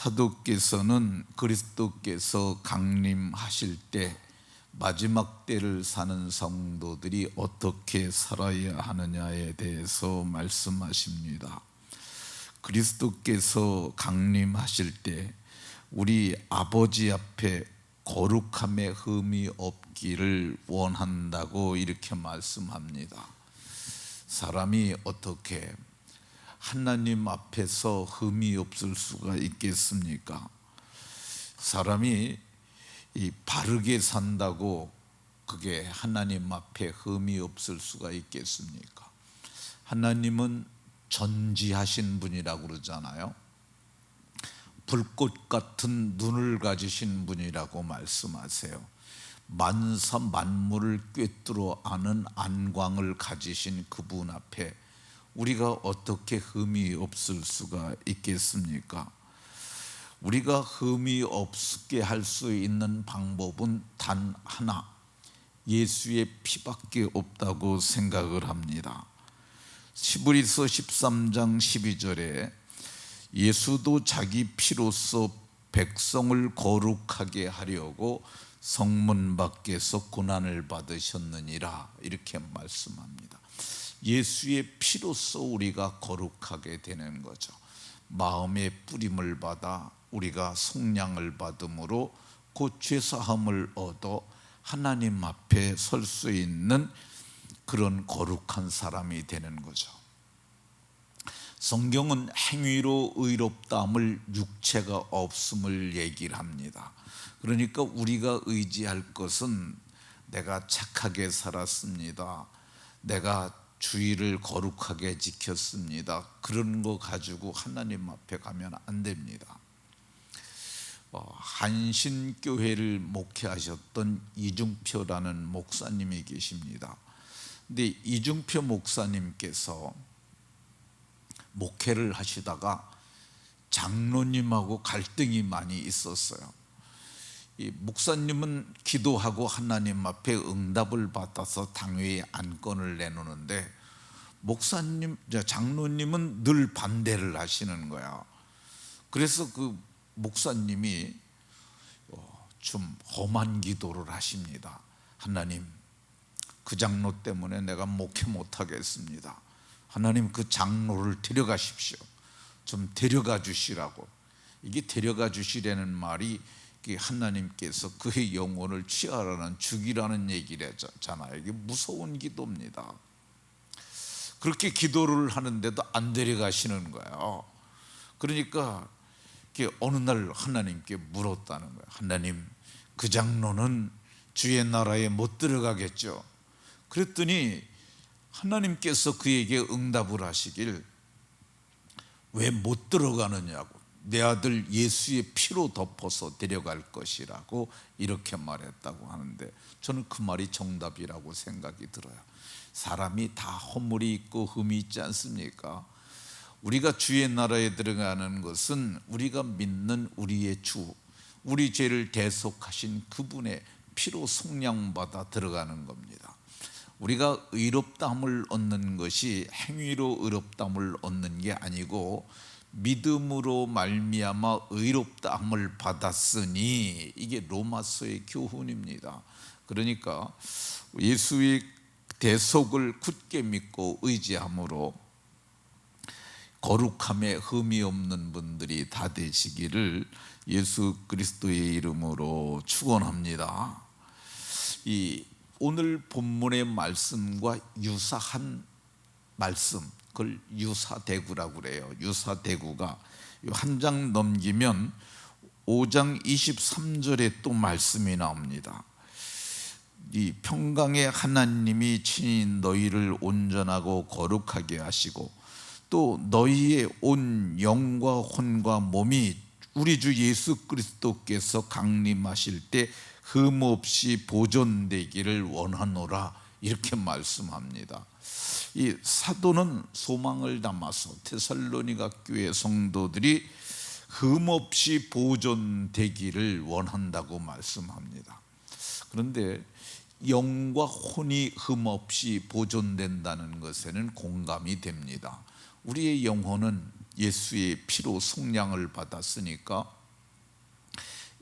사도께서는 그리스도께서 강림하실 때 마지막 때를 사는 성도들이 어떻게 살아야 하느냐에 대해서 말씀하십니다. 그리스도께서 강림하실 때 우리 아버지 앞에 거룩함의 흠이 없기를 원한다고 이렇게 말씀합니다. 사람이 어떻게 하나님 앞에서 흠이 없을 수가 있겠습니까? 사람이 바르게 산다고 그게 하나님 앞에 흠이 없을 수가 있겠습니까? 하나님은 전지하신 분이라고 그러잖아요. 불꽃 같은 눈을 가지신 분이라고 말씀하세요. 만사 만물을 꿰뚫어 아는 안광을 가지신 그분 앞에 우리가 어떻게 흠이 없을 수가 있겠습니까? 우리가 흠이 없게 할 수 있는 방법은 단 하나, 예수의 피밖에 없다고 생각을 합니다. 히브리서 13장 12절에 예수도 자기 피로써 백성을 거룩하게 하려고 성문 밖에서 고난을 받으셨느니라 이렇게 말씀합니다. 예수의 피로써 우리가 거룩하게 되는 거죠. 마음의 뿌림을 받아 우리가 속량을 받음으로 그 죄사함을 얻어 하나님 앞에 설 수 있는 그런 거룩한 사람이 되는 거죠. 성경은 행위로 의롭다함을 육체가 없음을 얘기를 합니다. 그러니까 우리가 의지할 것은 내가 착하게 살았습니다, 내가 주의를 거룩하게 지켰습니다, 그런 거 가지고 하나님 앞에 가면 안 됩니다. 한신교회를 목회하셨던 이중표라는 목사님이 계십니다. 근데 이중표 목사님께서 목회를 하시다가 장로님하고 갈등이 많이 있었어요. 이 목사님은 기도하고 하나님 앞에 응답을 받아서 당회에 안건을 내놓는데 장로님은 늘 반대를 하시는 거야. 그래서 그 목사님이 좀 험한 기도를 하십니다. 하나님, 그 장로 때문에 내가 목회 못하겠습니다. 하나님, 그 장로를 데려가십시오. 좀 데려가 주시라고. 이게 데려가 주시라는 말이 하나님께서 그의 영혼을 취하라는, 죽이라는 얘기를 했잖아요. 이게 무서운 기도입니다. 그렇게 기도를 하는데도 안 데려가시는 거예요. 그러니까 어느 날 하나님께 물었다는 거예요. 하나님, 그 장로는 주의 나라에 못 들어가겠죠? 그랬더니 하나님께서 그에게 응답을 하시길, 왜 못 들어가느냐고, 내 아들 예수의 피로 덮어서 데려갈 것이라고 이렇게 말했다고 하는데, 저는 그 말이 정답이라고 생각이 들어요. 사람이 다 허물이 있고 흠이 있지 않습니까? 우리가 주의 나라에 들어가는 것은 우리가 믿는 우리의 주, 우리 죄를 대속하신 그분의 피로 속량받아 들어가는 겁니다. 우리가 의롭다함을 얻는 것이 행위로 의롭다함을 얻는 게 아니고 믿음으로 말미암아 의롭다함을 받았으니, 이게 로마서의 교훈입니다. 그러니까 예수의 대속을 굳게 믿고 의지함으로 거룩함에 흠이 없는 분들이 다 되시기를 예수 그리스도의 이름으로 축원합니다. 이 오늘 본문의 말씀과 유사한 말씀, 그걸 유사대구라고 그래요. 유사대구가 한 장 넘기면 5장 23절에 또 말씀이 나옵니다. 이 평강의 하나님이 친히 너희를 온전하고 거룩하게 하시고 또 너희의 온 영과 혼과 몸이 우리 주 예수 그리스도께서 강림하실 때 흠없이 보존되기를 원하노라 이렇게 말씀합니다. 이 사도는 소망을 담아서 데살로니가 교회 성도들이 흠없이 보존되기를 원한다고 말씀합니다. 그런데 영과 혼이 흠없이 보존된다는 것에는 공감이 됩니다. 우리의 영혼은 예수의 피로 속량을 받았으니까,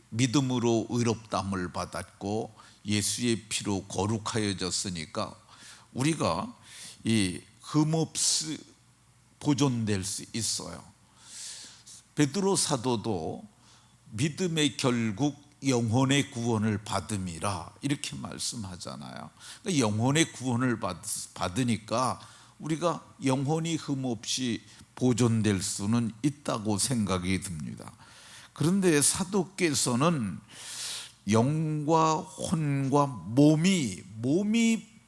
믿음으로 의롭다함을 받았고 예수의 피로 거룩하여졌으니까 우리가 이 흠없이 보존될 수 있어요. 베드로 사도도 믿음의 결국 영혼의 구원을 받음이라 이렇게 말씀하잖아요. 그러니까 영혼의 구원을 받으니까 우리가 영혼이 흠없이 보존될 수는 있다고 생각이 듭니다. 그런데 사도께서는 영과 혼과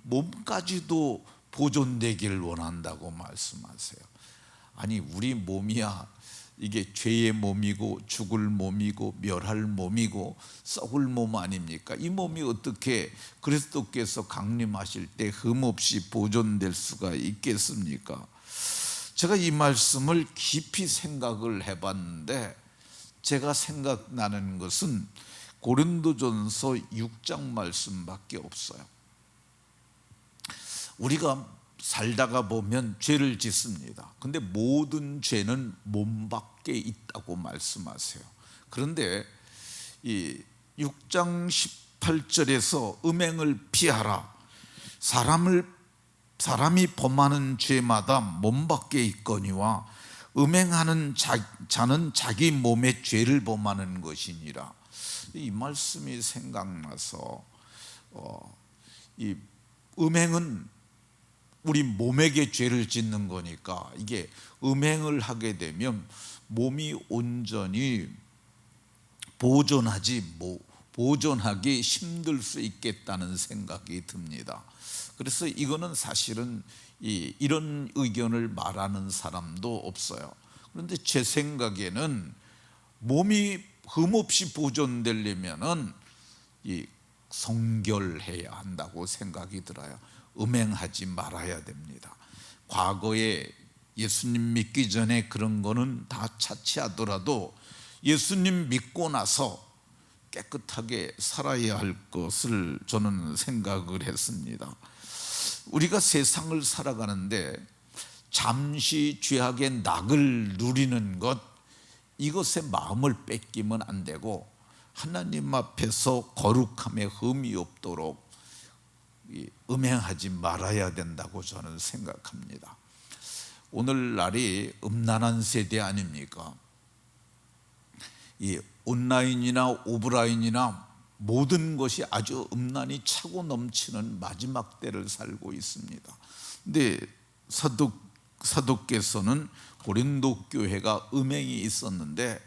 몸까지도 보존되기를 원한다고 말씀하세요. 아니, 우리 몸이야 이게 죄의 몸이고 죽을 몸이고 멸할 몸이고 썩을 몸 아닙니까? 이 몸이 어떻게 그리스도께서 강림하실 때 흠없이 보존될 수가 있겠습니까? 제가 이 말씀을 깊이 생각을 해봤는데 제가 생각나는 것은 고린도전서 6장 말씀밖에 없어요. 우리가 살다가 보면 죄를 짓습니다. 근데 모든 죄는 몸 밖에 있다고 말씀하세요. 그런데 이 6장 18절에서 음행을 피하라. 사람이 범하는 죄마다 몸 밖에 있거니와 음행하는 자는 자기 몸의 죄를 범하는 것이니라. 이 말씀이 생각나서 이 음행은 우리 몸에게 죄를 짓는 거니까 이게 음행을 하게 되면 몸이 온전히 보존하기 힘들 수 있겠다는 생각이 듭니다. 그래서 이거는 사실은 이런 의견을 말하는 사람도 없어요. 그런데 제 생각에는 몸이 흠없이 보존되려면은 성결해야 한다고 생각이 들어요. 음행하지 말아야 됩니다. 과거에 예수님 믿기 전에 그런 거는 다 차치하더라도 예수님 믿고 나서 깨끗하게 살아야 할 것을 저는 생각을 했습니다. 우리가 세상을 살아가는데 잠시 죄악의 낙을 누리는 것, 이것에 마음을 뺏기면 안 되고 하나님 앞에서 거룩함에 흠이 없도록 음행하지 말아야 된다고 저는 생각합니다. 오늘날이 음란한 세대 아닙니까? 이 온라인이나 오프라인이나 모든 것이 아주 음란이 차고 넘치는 마지막 때를 살고 있습니다. 근데 사도께서는 고린도 교회가 음행이 있었는데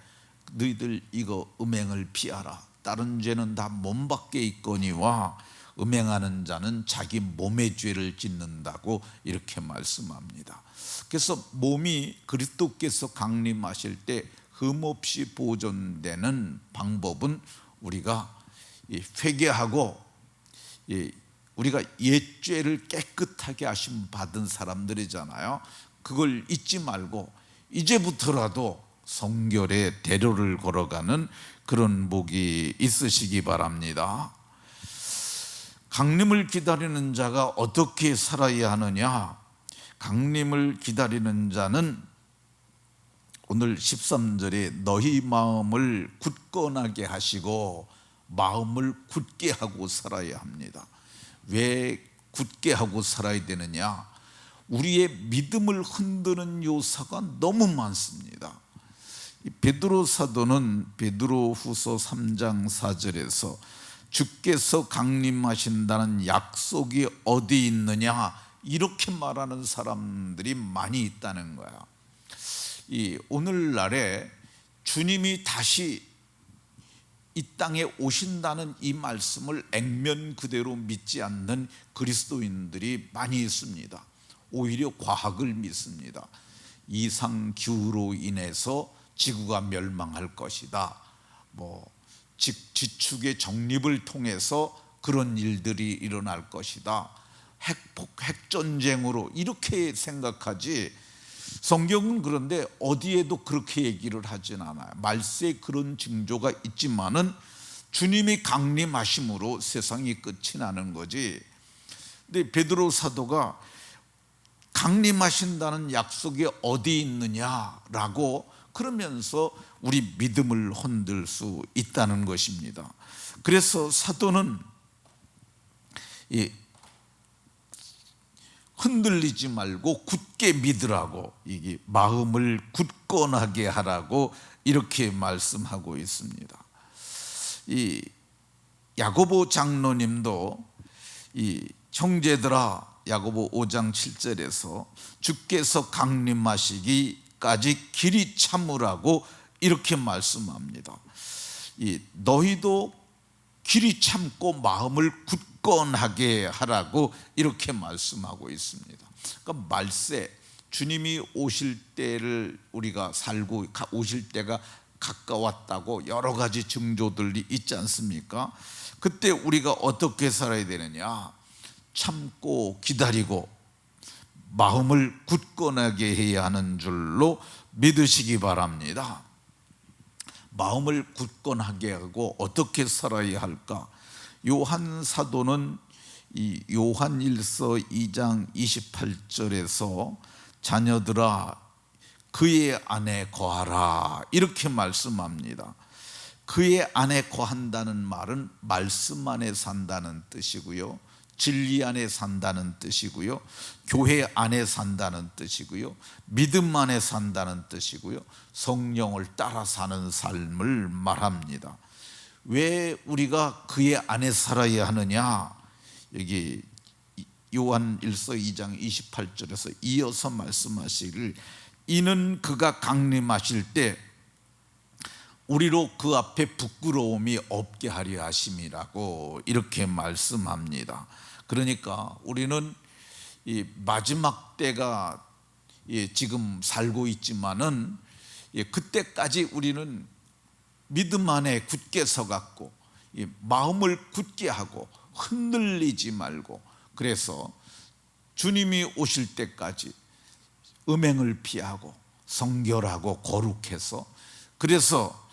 너희들 이거 음행을 피하라. 다른 죄는 다 몸 밖에 있거니와 음행하는 자는 자기 몸의 죄를 짓는다고 이렇게 말씀합니다. 그래서 몸이 그리스도께서 강림하실 때 흠없이 보존되는 방법은 우리가 회개하고 우리가 옛 죄를 깨끗하게 하심 받은 사람들이잖아요. 그걸 잊지 말고 이제부터라도 성결의 대로를 걸어가는 그런 복이 있으시기 바랍니다. 강림을 기다리는 자가 어떻게 살아야 하느냐? 강림을 기다리는 자는 오늘 13절에 너희 마음을 굳건하게 하시고 마음을 굳게 하고 살아야 합니다. 왜 굳게 하고 살아야 되느냐? 우리의 믿음을 흔드는 요소가 너무 많습니다. 베드로 사도는 베드로후서 3장 4절에서 주께서 강림하신다는 약속이 어디 있느냐 이렇게 말하는 사람들이 많이 있다는 거야. 오늘날에 주님이 다시 이 땅에 오신다는 이 말씀을 액면 그대로 믿지 않는 그리스도인들이 많이 있습니다. 오히려 과학을 믿습니다. 이상기후로 인해서 지구가 멸망할 것이다. 지축의 정립을 통해서 그런 일들이 일어날 것이다. 핵전쟁으로 이렇게 생각하지, 성경은 그런데 어디에도 그렇게 얘기를 하진 않아요. 말세에 그런 징조가 있지만은 주님이 강림하심으로 세상이 끝이 나는 거지. 근데 베드로 사도가 강림하신다는 약속이 어디 있느냐라고 그러면서 우리 믿음을 흔들 수 있다는 것입니다. 그래서 사도는 이 흔들리지 말고 굳게 믿으라고, 이게 마음을 굳건하게 하라고 이렇게 말씀하고 있습니다. 이 야고보 장로님도 이 형제들아, 야고보 5장 7절에서 주께서 강림하시기까지 길이 참으라고 이렇게 말씀합니다. 이 너희도 길이 참고 마음을 굳건하게 하라고 이렇게 말씀하고 있습니다. 그러니까 말세, 주님이 오실 때를 우리가 살고 오실 때가 가까웠다고 여러 가지 징조들이 있지 않습니까? 그때 우리가 어떻게 살아야 되느냐? 참고 기다리고 마음을 굳건하게 해야 하는 줄로 믿으시기 바랍니다. 마음을 굳건하게 하고 어떻게 살아야 할까? 요한 사도는 이 요한일서 2장 28절에서 자녀들아 그의 안에 거하라 이렇게 말씀합니다. 그의 안에 거한다는 말은 말씀 안에 산다는 뜻이고요, 진리 안에 산다는 뜻이고요, 교회 안에 산다는 뜻이고요, 믿음 안에 산다는 뜻이고요, 성령을 따라 사는 삶을 말합니다. 왜 우리가 그의 안에 살아야 하느냐? 여기 요한일서 2장 28절에서 이어서 말씀하시기를 이는 그가 강림하실 때 우리로 그 앞에 부끄러움이 없게 하려 하심이라고 이렇게 말씀합니다. 그러니까 우리는 이 마지막 때가 지금 살고 있지만은 그때까지 우리는 믿음 안에 굳게 서갖고 마음을 굳게 하고 흔들리지 말고, 그래서 주님이 오실 때까지 음행을 피하고 성결하고 거룩해서, 그래서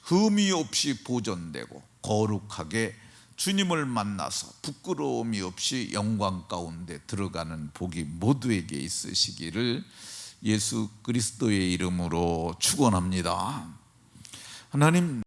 흠이 없이 보존되고 거룩하게 주님을 만나서 부끄러움이 없이 영광 가운데 들어가는 복이 모두에게 있으시기를 예수 그리스도의 이름으로 축원합니다. 하나님,